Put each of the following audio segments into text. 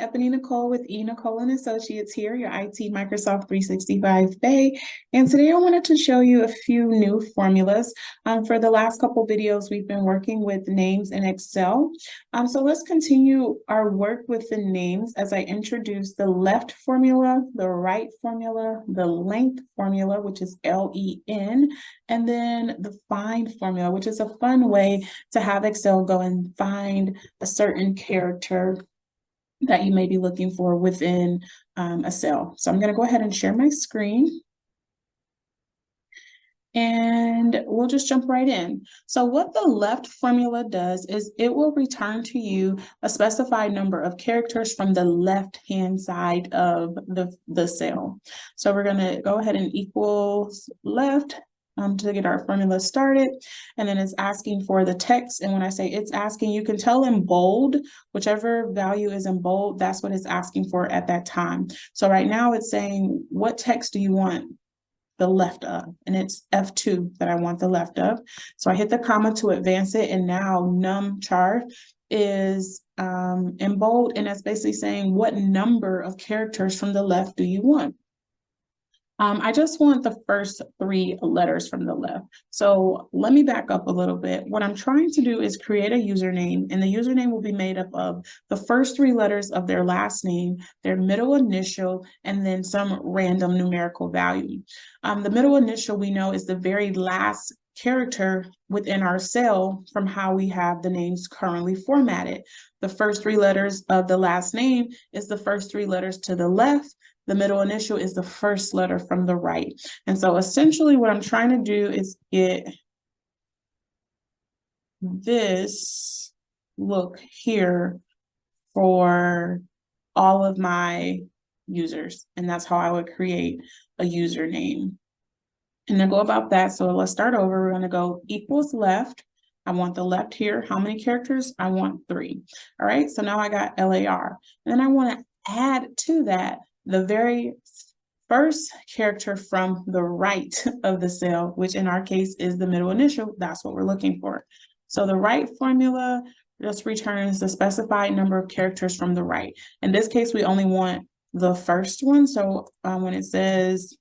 Stephanie Nicole with E. Nicole and Associates here, your IT Microsoft 365 Bay. And today I wanted to show you a few new formulas. For the last couple videos, we've been working with names in Excel. So let's continue our work with the names as I introduce the left formula, the right formula, the length formula, which is LEN, and then the find formula, which is a fun way to have Excel go and find a certain character that you may be looking for within a cell. So I'm going to go ahead and share my screen. And we'll just jump right in. So what the left formula does is it will return to you a specified number of characters from the left-hand side of the cell. So we're going to go ahead and equals left to get our formula started. And then it's asking for the text. And when I say it's asking, you can tell in bold, whichever value is in bold, that's what it's asking for at that time. So right now it's saying, what text do you want the left of? And it's F2 that I want the left of. So I hit the comma to advance it. And now num char is in bold. And that's basically saying what number of characters from the left do you want? I just want the first three letters from the left. So let me back up a little bit. What I'm trying to do is create a username, and the username will be made up of the first three letters of their last name, their middle initial, and then some random numerical value. The middle initial we know is the very last character within our cell from how we have the names currently formatted. The first three letters of the last name is the first three letters to the left. The middle initial is the first letter from the right. And so essentially what I'm trying to do is get this look here for all of my users. And that's how I would create a username. And then go about that. So let's start over. We're going to go equals left. I want the left here. How many characters? I want 3. All right. So now I got LAR. And then I want to add to that the very first character from the right of the cell, which in our case is the middle initial. That's what we're looking for. So the right formula just returns the specified number of characters from the right. In this case, we only want the first one. So when it says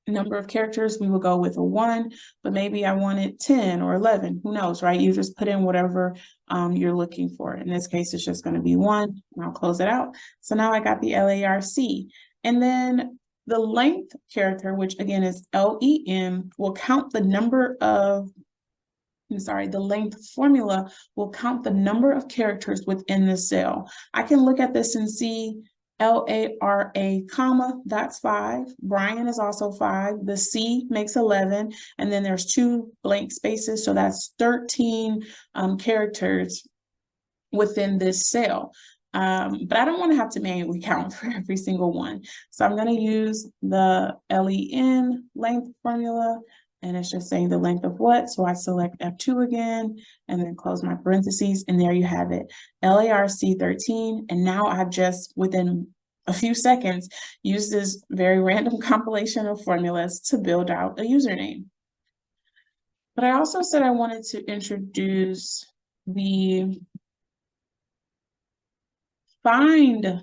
number of characters, we will go with a 1, but maybe I wanted 10 or 11, who knows, right? You just put in whatever you're looking for. In this case, it's just going to be 1, and I'll close it out. So now I got the LARC. And then the length character, which again is LEN, will count the number of, the length formula will count the number of characters within the cell. I can look at this and see LARA, comma, that's 5. Brian is also 5. The C makes 11. And then there's 2 blank spaces. So that's 13 characters within this cell. But I don't want to have to manually count for every single one. So I'm going to use the LEN length formula. And it's just saying the length of what? So I select F2 again, and then close my parentheses, and there you have it, LARC 13. And now I've just, within a few seconds, used this very random compilation of formulas to build out a username. But I also said I wanted to introduce the find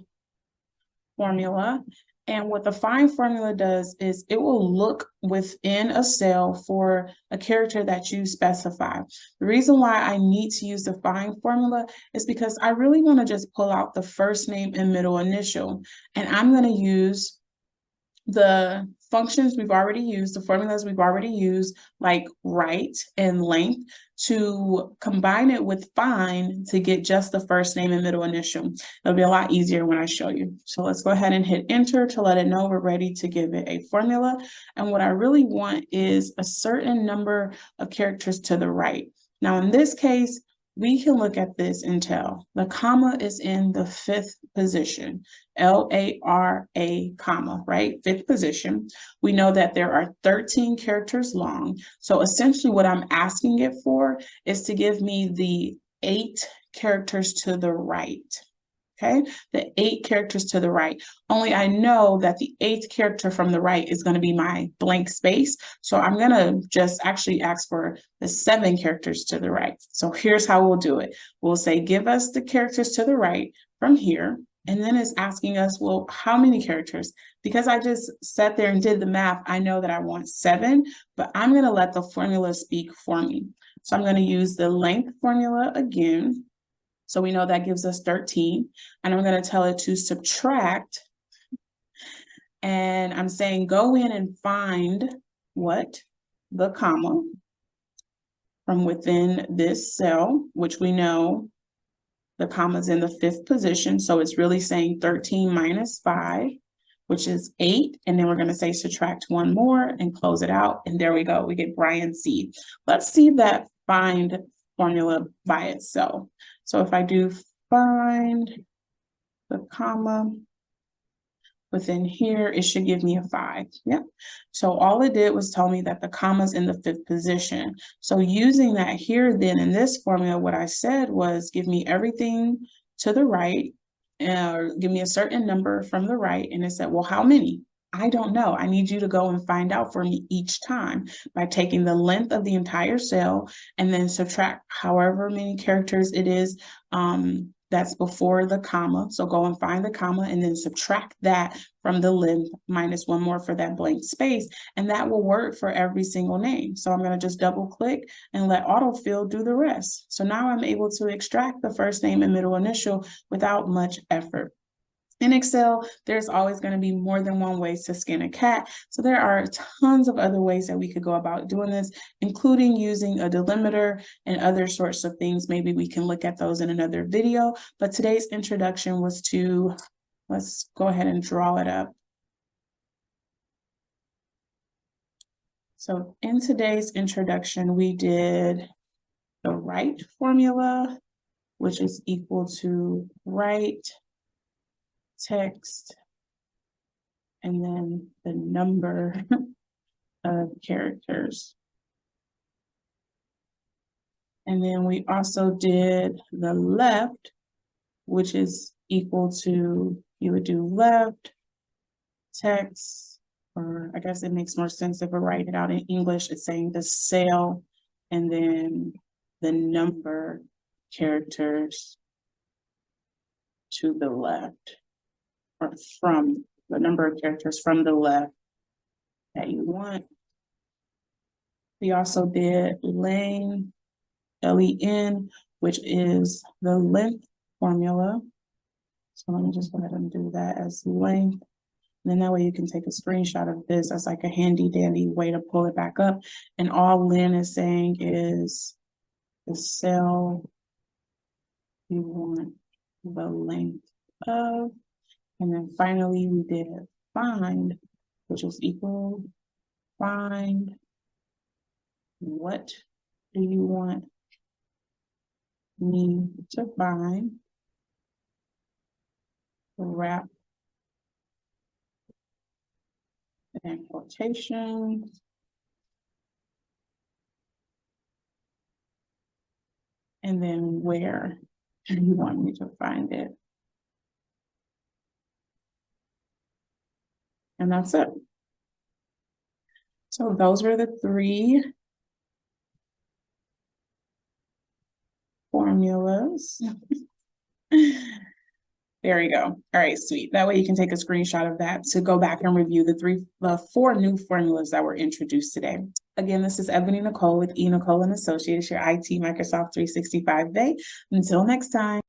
formula. And what the find formula does is it will look within a cell for a character that you specify. The reason why I need to use the find formula is because I really want to just pull out the first name and middle initial. And I'm going to use the functions we've already used, the formulas we've already used, like right and length, to combine it with find to get just the first name and middle initial. It'll be a lot easier when I show you. So let's go ahead and hit enter to let it know we're ready to give it a formula. And what I really want is a certain number of characters to the right. Now, in this case, we can look at this and tell the comma is in the 5th position, LARA, comma, right? 5th position. We know that there are 13 characters long. So essentially what I'm asking it for is to give me the 8 characters to the right. Okay, the 8 characters to the right. Only I know that the 8th character from the right is going to be my blank space. So I'm going to just actually ask for the 7 characters to the right. So here's how we'll do it. We'll say, give us the characters to the right from here. And then it's asking us, well, how many characters? Because I just sat there and did the math, I know that I want 7, but I'm going to let the formula speak for me. So I'm going to use the length formula again. So we know that gives us 13. And I'm going to tell it to subtract. And I'm saying go in and find what? The comma from within this cell, which we know the comma is in the 5th position. So it's really saying 13 minus 5, which is 8. And then we're going to say subtract 1 more and close it out. And there we go. We get Brian's seed. Let's see that find formula by itself. So if I do find the comma within here, it should give me a 5. Yep. So all it did was tell me that the comma's in the 5th position. So using that here, then in this formula, what I said was give me everything to the right, give me a certain number from the right. And it said, well, how many? I don't know. I need you to go and find out for me each time by taking the length of the entire cell and then subtract however many characters it is that's before the comma. So go and find the comma and then subtract that from the length minus 1 more for that blank space. And that will work for every single name. So I'm going to just double click and let autofill do the rest. So now I'm able to extract the first name and middle initial without much effort. In Excel, there's always going to be more than one way to skin a cat. So there are tons of other ways that we could go about doing this, including using a delimiter and other sorts of things. Maybe we can look at those in another video. But today's introduction was to, let's go ahead and draw it up. So in today's introduction, we did the right formula, which is equal to right text, and then the number of characters. And then we also did the left, which is equal to, you would do left text, or I guess it makes more sense if I write it out in English. It's saying the cell and then the number characters to the left, or from the number of characters from the left that you want. We also did LEN, LEN, which is the length formula. So let me just go ahead and do that as length. And then that way you can take a screenshot of this as like a handy dandy way to pull it back up. And all LEN is saying is the cell you want the length of. And then finally we did find, which is equal find what do you want me to find, wrap and quotations, and then where do you want me to find it. And that's it. So those were the 3 formulas. There we go. All right, sweet. That way you can take a screenshot of that to go back and review the 4 new formulas that were introduced today. Again, this is Ebony Nicole with E. Nicole & Associates, your IT Microsoft 365 Bay. Until next time.